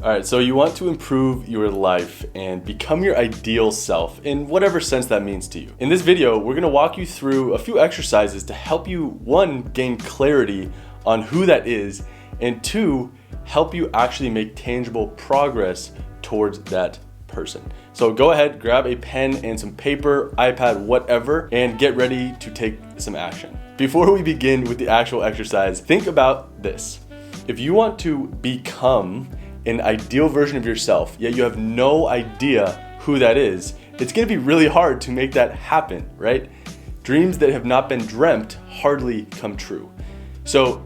All right, so you want to improve your life and become your ideal self in whatever sense that means to you. In this video, we're gonna walk you through a few exercises to help you, one, gain clarity on who that is, and two, help you actually make tangible progress towards that person. So go ahead, grab a pen and some paper, iPad, whatever, and get ready to take some action. Before we begin with the actual exercise, think about this. If you want to become an ideal version of yourself, yet you have no idea who that is, it's gonna be really hard to make that happen, right? Dreams that have not been dreamt hardly come true. So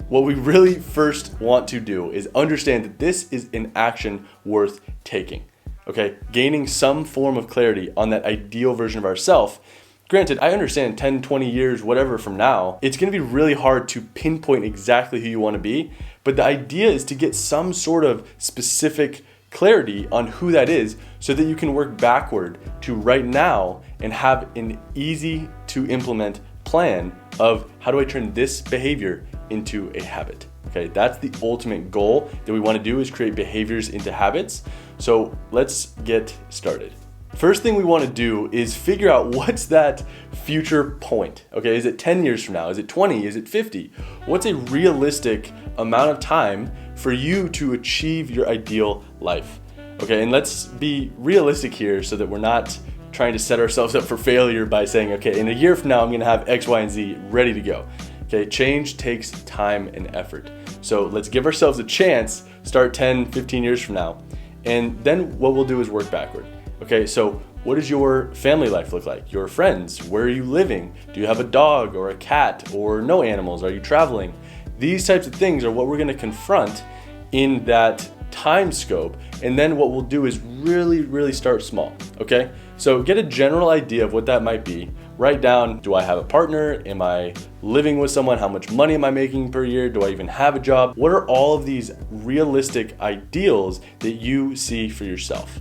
what we really first want to do is understand that this is an action worth taking, okay? Gaining some form of clarity on that ideal version of ourselves. Granted, I understand 10, 20 years, whatever from now, it's gonna be really hard to pinpoint exactly who you wanna be, but the idea is to get some sort of specific clarity on who that is so that you can work backward to right now and have an easy to implement plan of how do I turn this behavior into a habit. Okay, that's the ultimate goal that we wanna do, is create behaviors into habits. So let's get started. First thing we want to do is figure out what's that future point. Okay, is it 10 years from now? Is it 20? Is it 50? What's a realistic amount of time for you to achieve your ideal life? Okay, and let's be realistic here so that we're not trying to set ourselves up for failure by saying, okay, in a year from now, I'm going to have X, Y, and Z ready to go. Okay, change takes time and effort. So let's give ourselves a chance, start 10, 15 years from now. And then what we'll do is work backward. Okay, so what does your family life look like? Your friends, where are you living? Do you have a dog or a cat or no animals? Are you traveling? These types of things are what we're gonna confront in that time scope. And then what we'll do is really start small, okay? So get a general idea of what that might be. Write down, do I have a partner? Am I living with someone? How much money am I making per year? Do I even have a job? What are all of these realistic ideals that you see for yourself?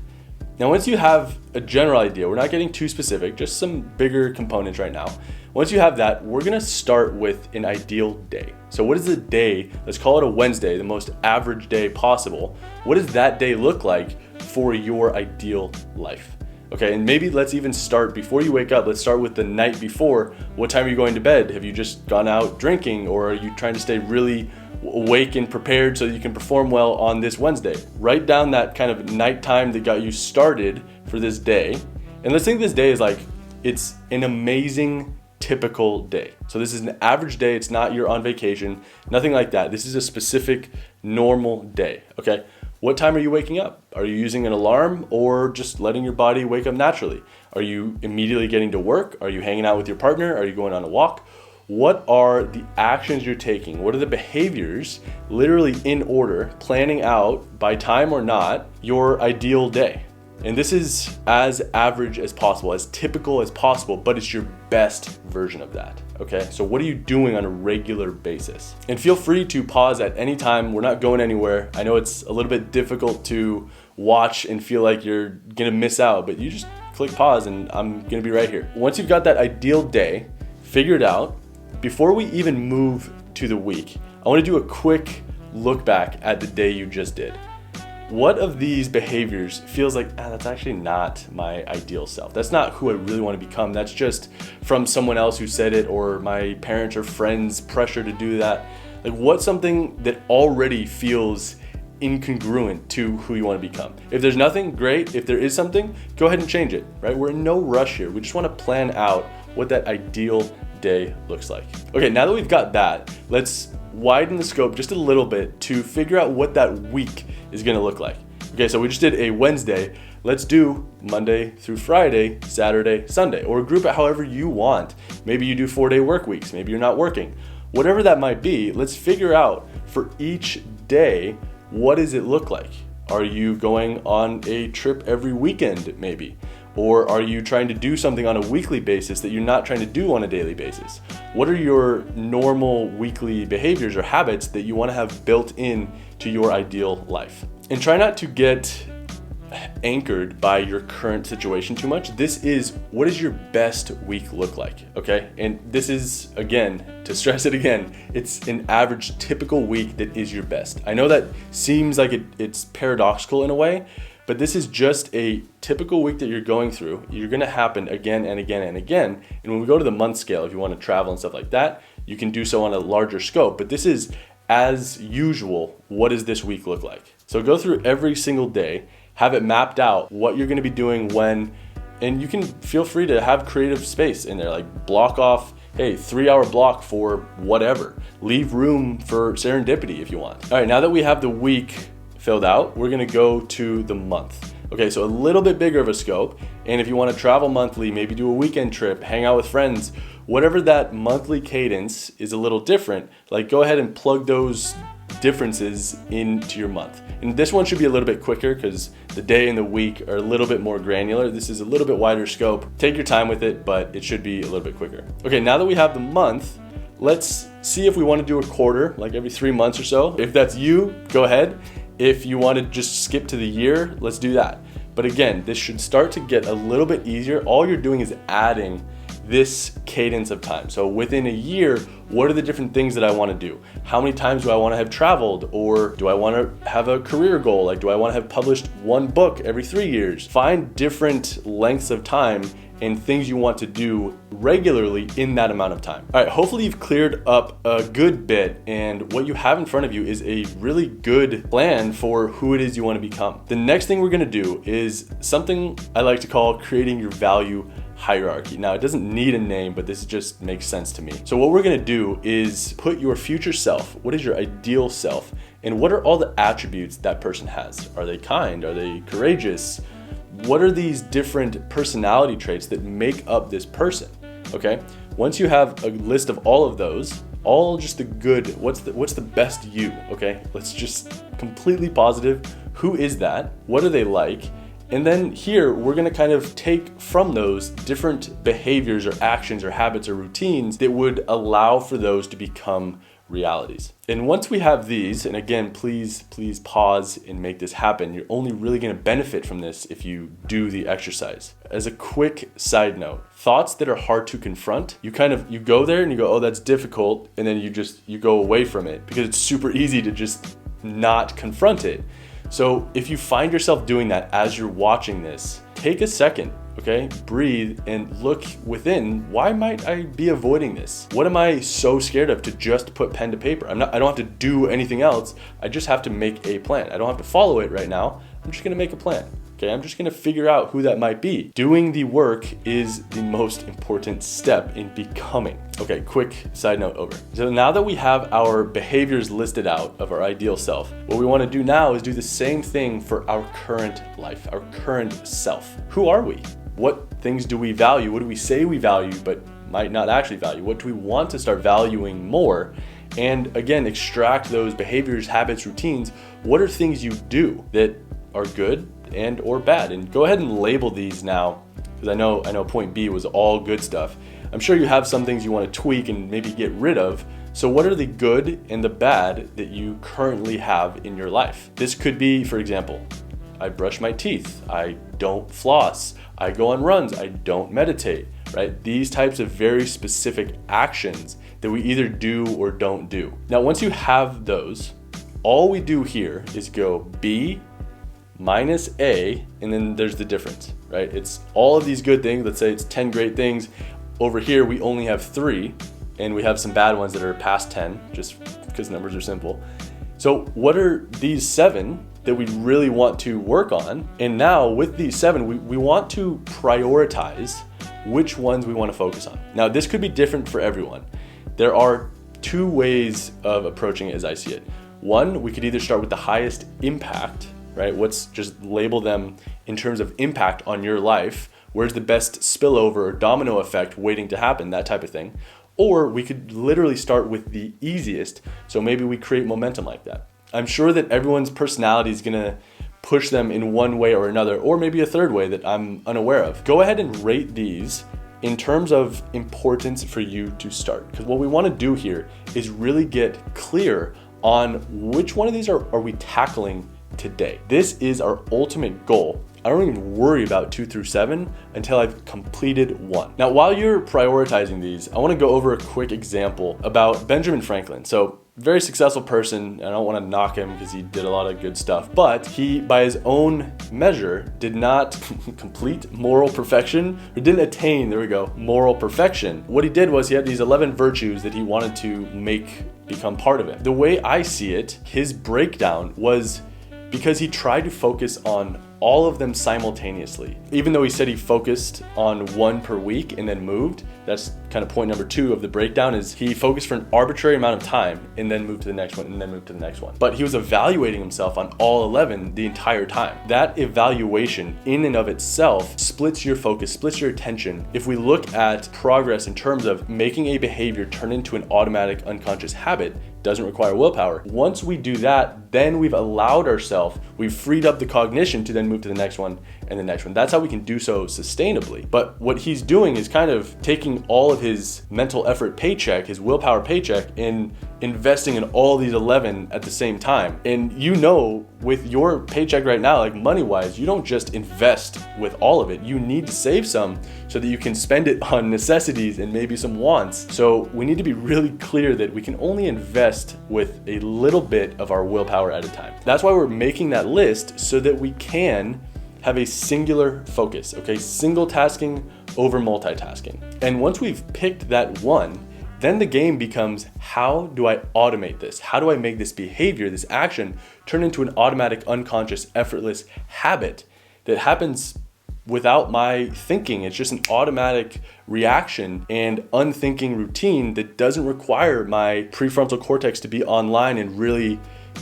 Now, once you have a general idea, we're not getting too specific, just some bigger components right now. Once you have that, we're gonna start with an ideal day. So what is a day, let's call it a Wednesday, the most average day possible. What does that day look like for your ideal life? Okay, and maybe let's even start before you wake up. Let's start with the night before. What time are you going to bed? Have you just gone out drinking, or are you trying to stay really awake and prepared so that you can perform well on this Wednesday? Write down that kind of nighttime that got you started for this day. And let's think this day is like, it's an amazing typical day. So this is an average day. It's not you're on vacation, nothing like that. This is a specific normal day, okay? What time are you waking up? Are you using an alarm or just letting your body wake up naturally? Are you immediately getting to work? Are you hanging out with your partner? Are you going on a walk? What are the actions you're taking? What are the behaviors, literally in order, planning out by time or not, your ideal day? And this is as average as possible, as typical as possible, but it's your best version of that, okay? So what are you doing on a regular basis? And feel free to pause at any time. We're not going anywhere. I know it's a little bit difficult to watch and feel like you're gonna miss out, but you just click pause and I'm gonna be right here. Once you've got that ideal day figured out, before we even move to the week, I want to do a quick look back at the day you just did. What of these behaviors feels like, that's actually not my ideal self. That's not who I really want to become. That's just from someone else who said it, or my parents or friends' pressure to do that. Like, what's something that already feels incongruent to who you want to become? If there's nothing, great. If there is something, go ahead and change it, right? We're in no rush here. We just want to plan out what that ideal day looks like. Okay, now that we've got that, let's widen the scope just a little bit to figure out what that week is gonna look like. Okay, so we just did a Wednesday. Let's do Monday through Friday, Saturday, Sunday, or group it however you want. Maybe you do 4-day work weeks. Maybe you're not working. Whatever that might be, let's figure out for each day, what does it look like? Are you going on a trip every weekend, maybe? Or are you trying to do something on a weekly basis that you're not trying to do on a daily basis? What are your normal weekly behaviors or habits that you want to have built in to your ideal life? And try not to get anchored by your current situation too much. This is, what does your best week look like, okay? And this is, again, to stress it again, it's an average typical week that is your best. I know that seems like it's paradoxical in a way, but this is just a typical week that you're going through. You're gonna happen again and again and again. And when we go to the month scale, if you wanna travel and stuff like that, you can do so on a larger scope. But this is, as usual, what does this week look like? So go through every single day, have it mapped out, what you're gonna be doing when, and you can feel free to have creative space in there, like block off, hey, 3-hour block for whatever. Leave room for serendipity if you want. All right, now that we have the week filled out, we're gonna go to the month. Okay, so a little bit bigger of a scope. And if you wanna travel monthly, maybe do a weekend trip, hang out with friends, whatever that monthly cadence is a little different, like go ahead and plug those differences into your month. And this one should be a little bit quicker because the day and the week are a little bit more granular. This is a little bit wider scope. Take your time with it, but it should be a little bit quicker. Okay, now that we have the month, let's see if we wanna do a quarter, like every 3 months or so. If that's you, go ahead. If you want to just skip to the year, let's do that. But again, this should start to get a little bit easier. All you're doing is adding this cadence of time. So within a year, what are the different things that I want to do? How many times do I want to have traveled? Or do I want to have a career goal? Like, do I want to have published 1 book every 3 years? Find different lengths of time and things you want to do regularly in that amount of time. All right, hopefully you've cleared up a good bit, and what you have in front of you is a really good plan for who it is you want to become. The next thing we're gonna do is something I like to call creating your value hierarchy. Now, it doesn't need a name, but this just makes sense to me. So what we're gonna do is put your future self, what is your ideal self, and what are all the attributes that person has? Are they kind? Are they courageous? What are these different personality traits that make up this person? Okay, once you have a list of all of those, all just the good, what's the best you? Okay, let's just completely positive. Who is that? What are they like? And then here we're gonna kind of take from those different behaviors or actions or habits or routines that would allow for those to become realities. And once we have these, and again, please pause and make this happen. You're only really gonna benefit from this if you do the exercise. As a quick side note, thoughts that are hard to confront, you go there and you go, oh, that's difficult. And then you go away from it because it's super easy to just not confront it. So if you find yourself doing that as you're watching this, take a second, okay? Breathe and look within. Why might I be avoiding this? What am I so scared of to just put pen to paper? I don't have to do anything else. I just have to make a plan. I don't have to follow it right now. I'm just gonna make a plan. Okay, I'm just gonna figure out who that might be. Doing the work is the most important step in becoming. Okay, quick side note over. So now that we have our behaviors listed out of our ideal self, what we wanna do now is do the same thing for our current life, our current self. Who are we? What things do we value? What do we say we value but might not actually value? What do we want to start valuing more? And again, extract those behaviors, habits, routines. What are things you do that are good and or bad? And go ahead and label these now, because I know point B was all good stuff. I'm sure you have some things you want to tweak and maybe get rid of. So what are the good and the bad that you currently have in your life? This could be, for example, I brush my teeth, I don't floss, I go on runs, I don't meditate, right? These types of very specific actions that we either do or don't do. Now, once you have those, all we do here is go B minus A, and then there's the difference, right? It's all of these good things. Let's say it's 10 great things. Over here, we only have 3, and we have some bad ones that are past 10, just because numbers are simple. So what are these 7 that we really want to work on? And now with these 7, we want to prioritize which ones we want to focus on. Now, this could be different for everyone. There are 2 ways of approaching it as I see it. One, we could either start with the highest impact, right? Just label them in terms of impact on your life. Where's the best spillover or domino effect waiting to happen, that type of thing. Or we could literally start with the easiest. So maybe we create momentum like that. I'm sure that everyone's personality is gonna push them in one way or another, or maybe a third way that I'm unaware of. Go ahead and rate these in terms of importance for you to start. Because what we wanna do here is really get clear on which one of these are we tackling today. This is our ultimate goal. I don't even worry about 2 through 7 until I've completed 1. Now, while you're prioritizing these, I want to go over a quick example about Benjamin Franklin. So, very successful person. I don't want to knock him because he did a lot of good stuff, but he, by his own measure, did not complete moral perfection, or didn't attain, there we go, moral perfection. What he did was he had these 11 virtues that he wanted to make become part of him. The way I see it, his breakdown was because he tried to focus on all of them simultaneously. Even though he said he focused on 1 per week and then moved, that's kind of point number 2 of the breakdown, is he focused for an arbitrary amount of time and then moved to the next one and then moved to the next one. But he was evaluating himself on all 11 the entire time. That evaluation in and of itself splits your focus, splits your attention. If we look at progress in terms of making a behavior turn into an automatic unconscious habit, doesn't require willpower. Once we do that, then we've allowed ourselves, we've freed up the cognition to then move to the next one and the next one. That's how we can do so sustainably. But what he's doing is kind of taking all of his mental effort paycheck, his willpower paycheck, and investing in all these 11 at the same time. And you know, with your paycheck right now, like money-wise, you don't just invest with all of it. You need to save some so that you can spend it on necessities and maybe some wants. So we need to be really clear that we can only invest with a little bit of our willpower at a time. That's why we're making that list, so that we can have a singular focus, okay? Single tasking over multitasking. And once we've picked that one, then the game becomes, how do I automate this? How do I make this behavior, this action, turn into an automatic, unconscious, effortless habit that happens without my thinking? It's just an automatic reaction and unthinking routine that doesn't require my prefrontal cortex to be online and really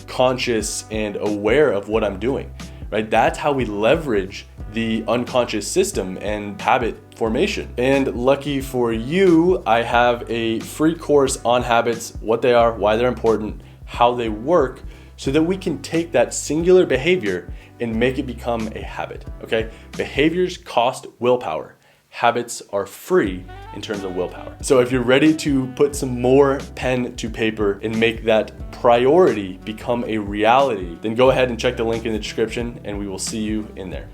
conscious and aware of what I'm doing, right? That's how we leverage the unconscious system and habit formation. And lucky for you, I have a free course on habits, what they are, why they're important, how they work, so that we can take that singular behavior and make it become a habit, okay? Behaviors cost willpower. Habits are free in terms of willpower. So if you're ready to put some more pen to paper and make that priority become a reality, then go ahead and check the link in the description and we will see you in there.